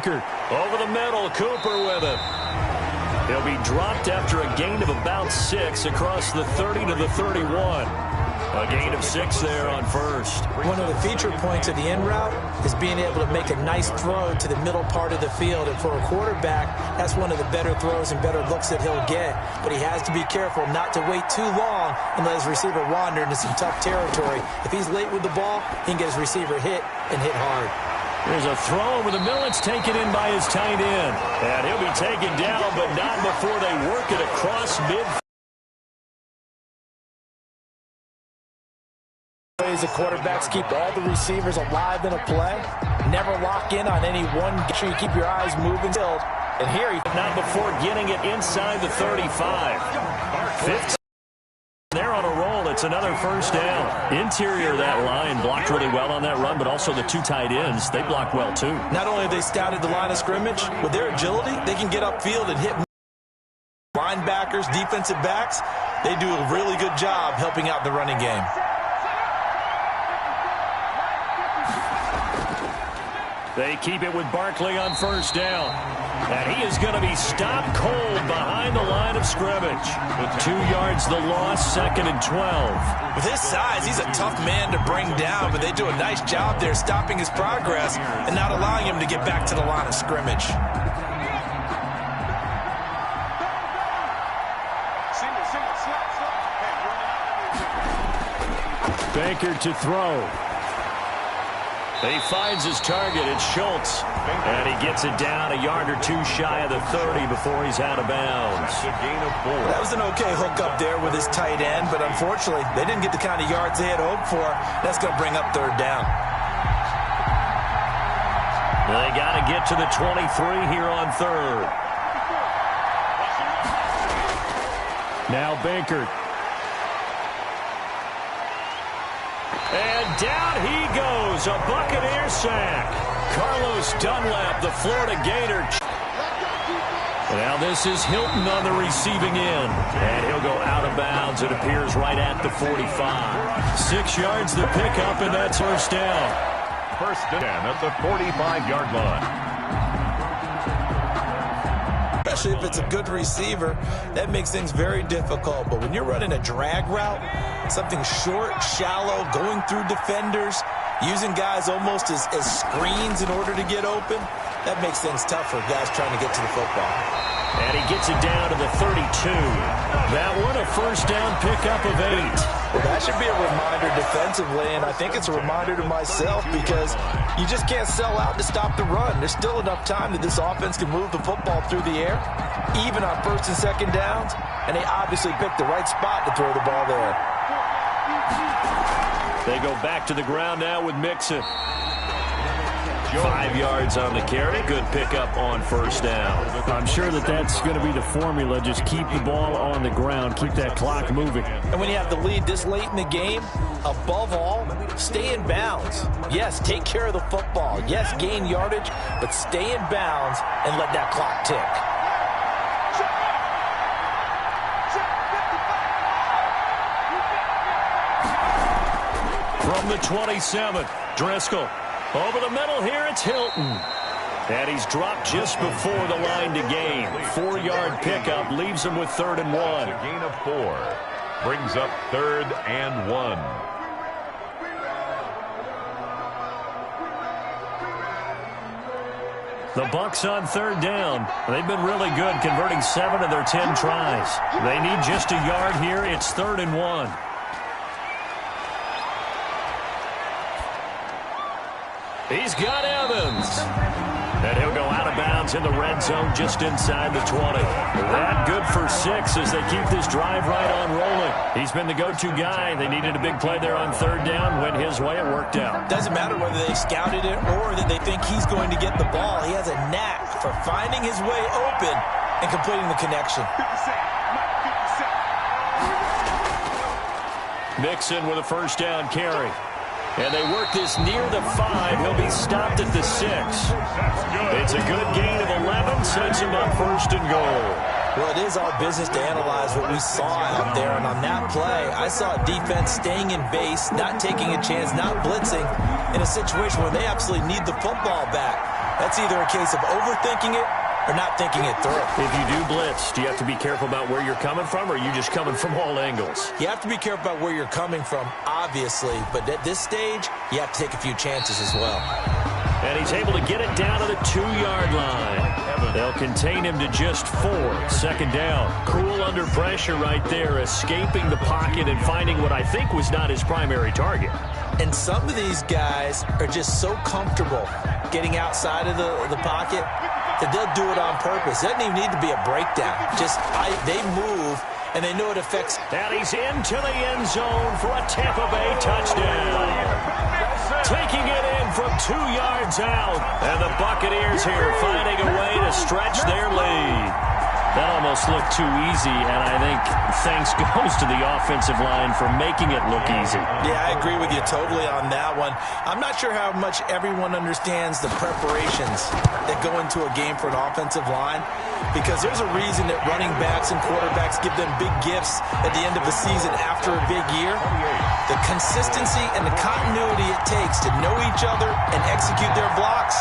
Bankert. Over the middle, Cooper with it. He'll be dropped after a gain of about 6 across the 30 to the 31. A gain of 6 there on first. One of the feature points of the in route is being able to make a nice throw to the middle part of the field. And for a quarterback, that's one of the better throws and better looks that he'll get. But he has to be careful not to wait too long and let his receiver wander into some tough territory. If he's late with the ball, he can get his receiver hit and hit hard. There's a throw over the middle. It's taken in by his tight end. And he'll be taken down, but not before they work it across midfield. The quarterbacks keep all the receivers alive in a play. Never lock in on any one. Make sure you keep your eyes moving. And here, not before getting it inside the 35. 15. They're on a roll. It's another first down. Interior of that line blocked really well on that run, but also the 2 tight ends, they blocked well too. Not only have they scouted the line of scrimmage, with their agility, they can get upfield and hit linebackers, defensive backs. They do a really good job helping out the running game. They keep it with Barkley on first down. And he is going to be stopped cold behind the line of scrimmage. With 2 yards the loss, 2nd and 12. With his size, he's a tough man to bring down, but they do a nice job there stopping his progress and not allowing him to get back to the line of scrimmage. Baker to throw. He finds his target. It's Schultz. And he gets it down a yard or 2 shy of the 30 before he's out of bounds. That was an okay hook up there with his tight end, but unfortunately, they didn't get the kind of yards they had hoped for. That's going to bring up 3rd down. They got to get to the 23 here on 3rd. Now Baker. And down he goes, a Buccaneer sack. Carlos Dunlap, the Florida Gator. Now this is Hilton on the receiving end. And he'll go out of bounds, it appears, right at the 45. 6 yards the pickup, and that's first down. First down at the 45-yard line. Especially if it's a good receiver, that makes things very difficult. But when you're running a drag route, something short, shallow, going through defenders, using guys almost as screens in order to get open, that makes things tough for guys trying to get to the football. And he gets it down to the 32. That one a first down pickup of 8. Well, that should be a reminder defensively, and I think it's a reminder to myself because you just can't sell out to stop the run. There's still enough time that this offense can move the football through the air, even on 1st and 2nd downs, and they obviously picked the right spot to throw the ball there. They go back to the ground now with Mixon. 5 yards on the carry. Good pickup on first down. I'm sure that's going to be the formula. Just keep the ball on the ground. Keep that clock moving. And when you have the lead this late in the game, above all, stay in bounds. Yes, take care of the football. Yes, gain yardage, but stay in bounds and let that clock tick. From the 27, Driscoll. Over the middle here, it's Hilton. And he's dropped just before the line to gain. 4-yard pickup leaves him with 3rd and 1. A gain of 4. Brings up 3rd and 1. The Bucs on 3rd down. They've been really good, converting 7 of their 10 tries. They need just a yard here. It's 3rd and 1. He's got Evans. And he'll go out of bounds in the red zone just inside the 20. That good for 6 as they keep this drive right on rolling. He's been the go-to guy. They needed a big play there on 3rd down. Went his way. It worked out. Doesn't matter whether they scouted it or that they think he's going to get the ball. He has a knack for finding his way open and completing the connection. Mixon with a first down carry. And they work this near the 5. He'll be stopped at the 6. It's a good gain of 11. Sets him up 1st and goal. Well, it is our business to analyze what we saw out there. And on that play, I saw defense staying in base, not taking a chance, not blitzing in a situation where they absolutely need the football back. That's either a case of overthinking it or not thinking it through. If you do blitz, do you have to be careful about where you're coming from, or are you just coming from all angles? You have to be careful about where you're coming from, obviously, but at this stage, you have to take a few chances as well. And he's able to get it down to the 2-yard line. They'll contain him to just 4. 2nd down. Cool under pressure right there, escaping the pocket and finding what I think was not his primary target. And some of these guys are just so comfortable getting outside of the pocket that they'll do it on purpose. It doesn't even need to be a breakdown. They move, and they know it affects. And he's into the end zone for a Tampa Bay touchdown. Taking it in from 2 yards out. And the Buccaneers here finding a way to stretch their lead. That almost looked too easy, and I think thanks goes to the offensive line for making it look easy. Yeah, I agree with you totally on that one. I'm not sure how much everyone understands the preparations that go into a game for an offensive line, because there's a reason that running backs and quarterbacks give them big gifts at the end of the season after a big year. The consistency and the continuity it takes to know each other and execute their blocks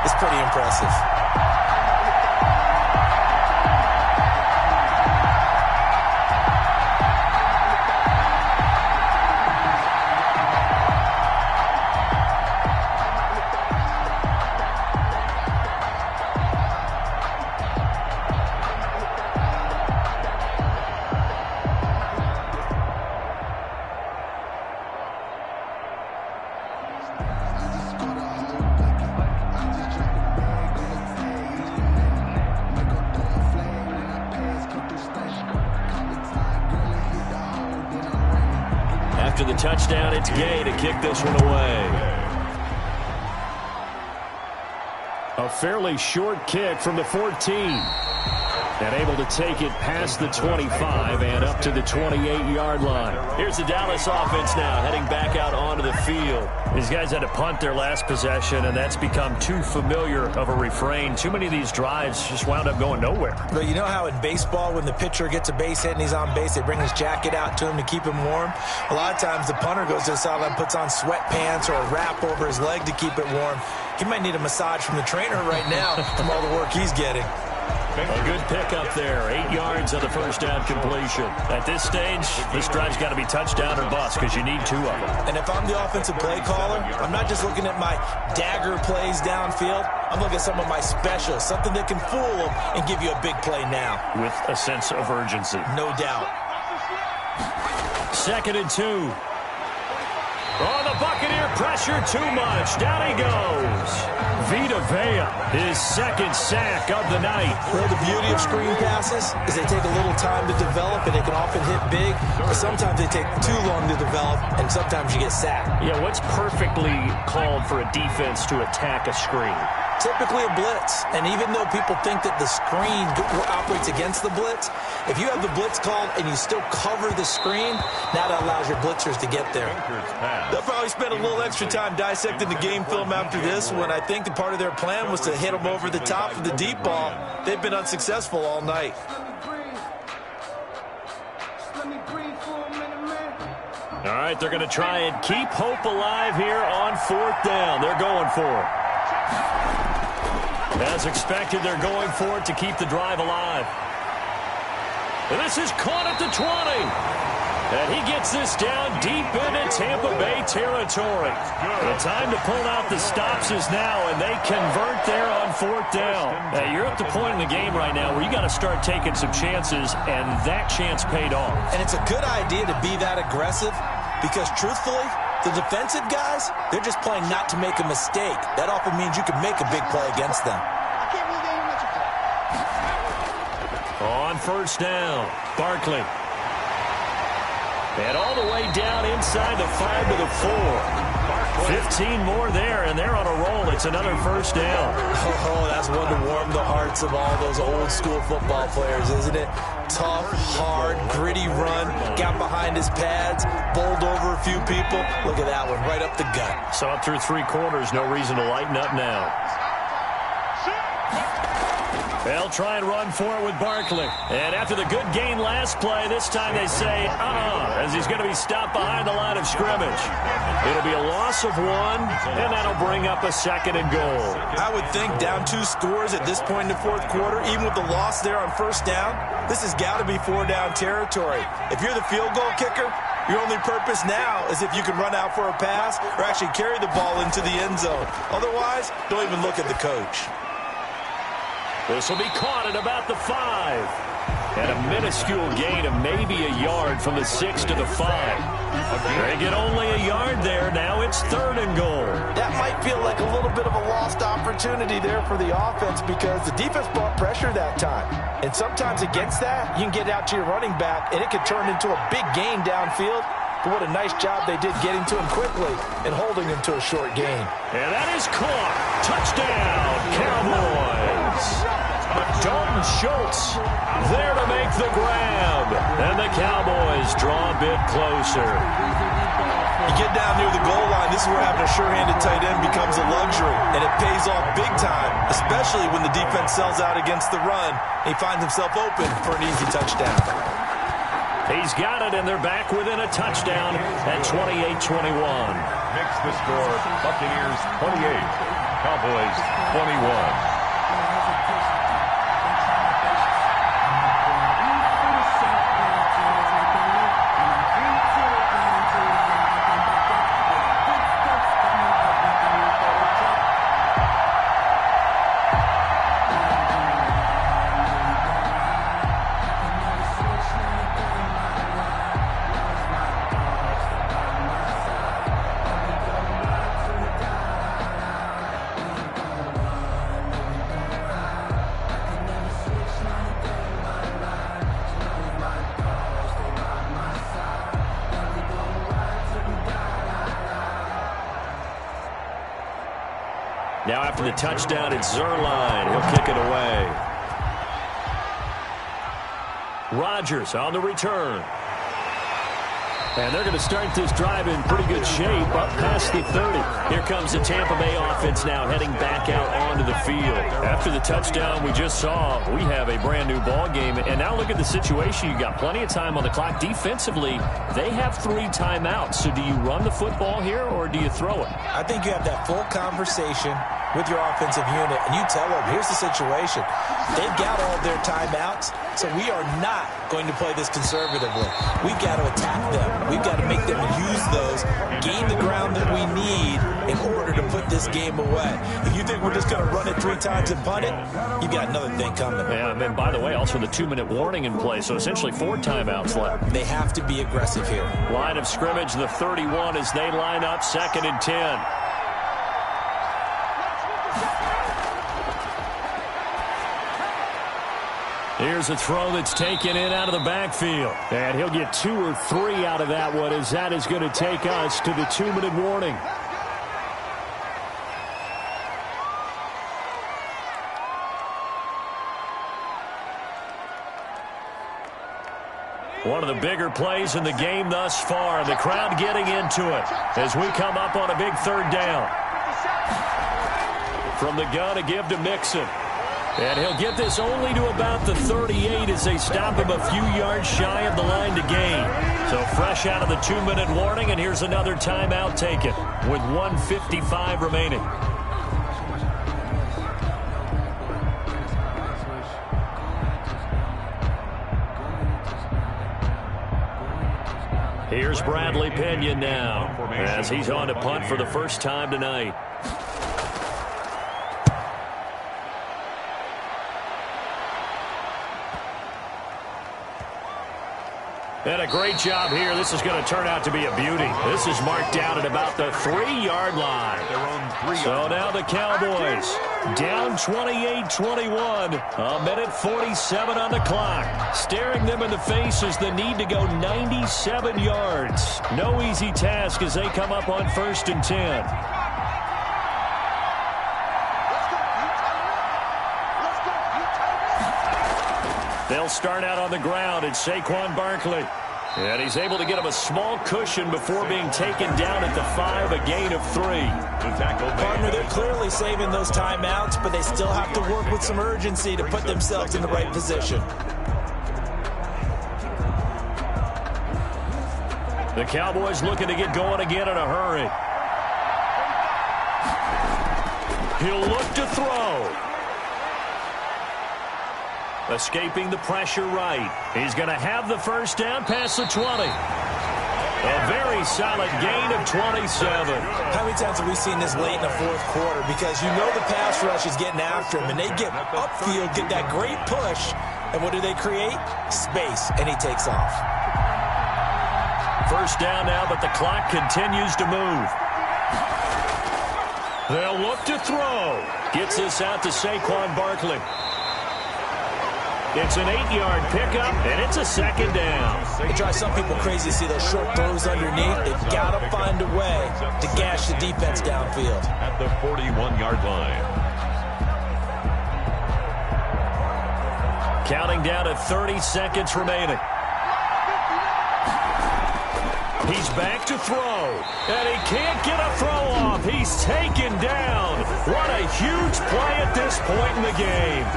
is pretty impressive. After the touchdown, it's Gay to kick this one away. A fairly short kick from the 14. And able to take it past the 25 and up to the 28-yard line. Here's the Dallas offense now, heading back out onto the field. These guys had to punt their last possession, and that's become too familiar of a refrain. Too many of these drives just wound up going nowhere. But you know how in baseball, when the pitcher gets a base hit and he's on base, they bring his jacket out to him to keep him warm? A lot of times the punter goes to the sideline, puts on sweatpants or a wrap over his leg to keep it warm. He might need a massage from the trainer right now from all the work he's getting. A good pick up there. 8 yards on the first down completion. At this stage, this drive's got to be touchdown or bust because you need 2 of them. And if I'm the offensive play caller, I'm not just looking at my dagger plays downfield. I'm looking at some of my specials, something that can fool them and give you a big play now. With a sense of urgency. No doubt. 2nd and 2. Oh, the Buccaneer pressure too much. Down he goes. Vita Vea, his 2nd sack of the night. Well, the beauty of screen passes is they take a little time to develop, and they can often hit big, but sometimes they take too long to develop, and sometimes you get sacked. Yeah, what's perfectly called for a defense to attack a screen? Typically a blitz, and even though people think that the screen operates against the blitz, if you have the blitz called and you still cover the screen, now that allows your blitzers to get there. They'll probably spend a little extra time dissecting the game film after this when I think that part of their plan was to hit them over the top of the deep ball. They've been unsuccessful all night. All right, they're going to try and keep hope alive here on 4th down. They're going for it. As expected, they're going for it to keep the drive alive. And this is caught at the 20. And he gets this down deep into Tampa Bay territory. The time to pull out the stops is now, and they convert there on 4th down. Now, you're at the point in the game right now where you got to start taking some chances, and that chance paid off. And it's a good idea to be that aggressive because, truthfully, the defensive guys, they're just playing not to make a mistake. That often means you can make a big play against them. On 1st down, Barkley. And all the way down inside the 5 to the 4. 15 more there, and they're on a roll. It's another 1st down. Oh, that's one to warm the hearts of all those old-school football players, isn't it? Tough, hard, gritty run, got behind his pads, bowled over a few people. Look at that one, right up the gut. Saw it through 3 quarters, no reason to lighten up now. They'll try and run for it with Barkley. And after the good gain last play, this time they say, as he's going to be stopped behind the line of scrimmage. It'll be a loss of 1, and that'll bring up a 2nd and goal. I would think down 2 scores at this point in the fourth quarter, even with the loss there on first down, this has got to be 4-down territory. If you're the field goal kicker, your only purpose now is if you can run out for a pass or actually carry the ball into the end zone. Otherwise, don't even look at the coach. This will be caught at about the 5. And a minuscule gain of maybe a yard from the 6 to the 5. They get only a yard there. Now it's 3rd and goal. That might feel like a little bit of a lost opportunity there for the offense because the defense brought pressure that time. And sometimes against that, you can get out to your running back, and it could turn into a big gain downfield. But what a nice job they did getting to him quickly and holding him to a short gain. And that is caught. Touchdown, Cowboys. Dalton Schultz there to make the grab. And the Cowboys draw a bit closer. You get down near the goal line, this is where having a sure-handed tight end becomes a luxury. And it pays off big time, especially when the defense sells out against the run. And he finds himself open for an easy touchdown. He's got it, and they're back within a touchdown at 28-21. Makes the score Buccaneers 28, Cowboys 21. Now after the touchdown, it's Zerline. He'll kick it away. Rodgers on the return. And they're going to start this drive in pretty good shape up past the 30. Here comes the Tampa Bay offense now heading back out onto the field. After the touchdown we just saw, we have a brand new ball game. And now look at the situation. You've got plenty of time on the clock. Defensively, they have 3 timeouts. So do you run the football here or do you throw it? I think you have that full conversation with your offensive unit, and you tell them, here's the situation. They've got all their timeouts, so we are not going to play this conservatively. We've got to attack them. We've got to make them use those, gain the ground that we need in order to put this game away. If you think we're just going to run it 3 times and punt it, you've got another thing coming. Yeah, and by the way, also the 2-minute warning in play, so essentially 4 timeouts left. They have to be aggressive here. Line of scrimmage, the 31 as they line up, 2nd and 10. Here's a throw that's taken in out of the backfield. And he'll get 2 or 3 out of that one as that is going to take us to the 2-minute warning. One of the bigger plays in the game thus far, and the crowd getting into it as we come up on a big 3rd down. From the gun, a give to Mixon. And he'll get this only to about the 38 as they stop him a few yards shy of the line to gain. So fresh out of the 2-minute warning, and here's another timeout taken with 1:55 remaining. Here's Bradley Pinion now as he's on to punt for the first time tonight. And a great job here. This is going to turn out to be a beauty. This is marked down at about the 3-yard line. So now the Cowboys down 28-21. A minute 47 on the clock. Staring them in the face is the need to go 97 yards. No easy task as they come up on 1st and 10. They'll start out on the ground. It's Saquon Barkley. And he's able to get him a small cushion before being taken down at the 5, a gain of 3. Partner, they're clearly saving those timeouts, but they still have to work with some urgency to put themselves in the right position. The Cowboys looking to get going again in a hurry. He'll look to throw. Escaping the pressure right. He's going to have the first down past the 20. A very solid gain of 27. How many times have we seen this late in the fourth quarter? Because you know the pass rush is getting after him, and they get upfield, get that great push, and what do they create? Space, and he takes off. First down now, but the clock continues to move. They'll look to throw. Gets this out to Saquon Barkley. It's an 8-yard pickup, and it's a second down. It drives some people crazy to see those short throws underneath. They've got to find a way to gash the defense downfield. At the 41-yard line. Counting down to 30 seconds remaining. He's back to throw, and he can't get a throw off. He's taken down. What a huge play at this point in the game.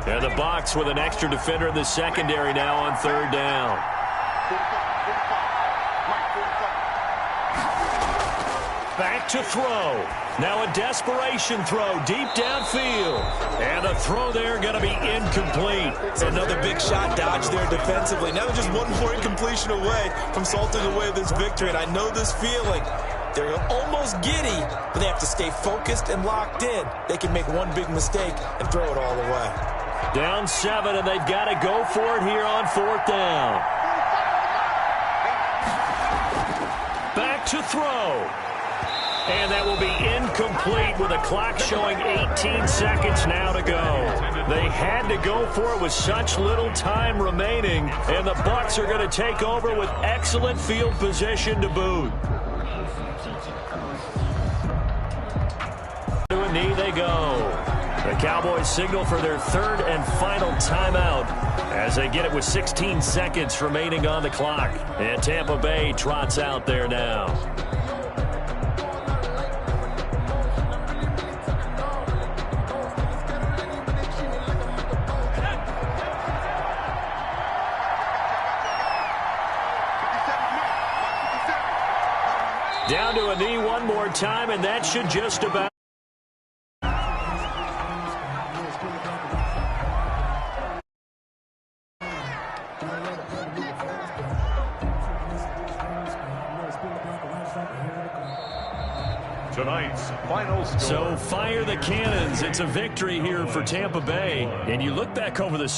And the box with an extra defender in the secondary now on third down. Back to throw. Now a desperation throw deep downfield. And a throw there going to be incomplete. It's another big shot dodge there defensively. Now they're just one more incompletion away from salting away this victory. And I know this feeling. They're almost giddy, but they have to stay focused and locked in. They can make one big mistake and throw it all away. Down 7, and they've got to go for it here on fourth down. Back to throw. And that will be incomplete with a clock showing 18 seconds now to go. They had to go for it with such little time remaining, and the Bucs are going to take over with excellent field position to boot. To a knee they go. The Cowboys signal for their third and final timeout as they get it with 16 seconds remaining on the clock. And Tampa Bay trots out there now. Down to a knee one more time, and that should just about. Tonight's final score. So fire the cannons. It's a victory here for Tampa Bay. And you look back over the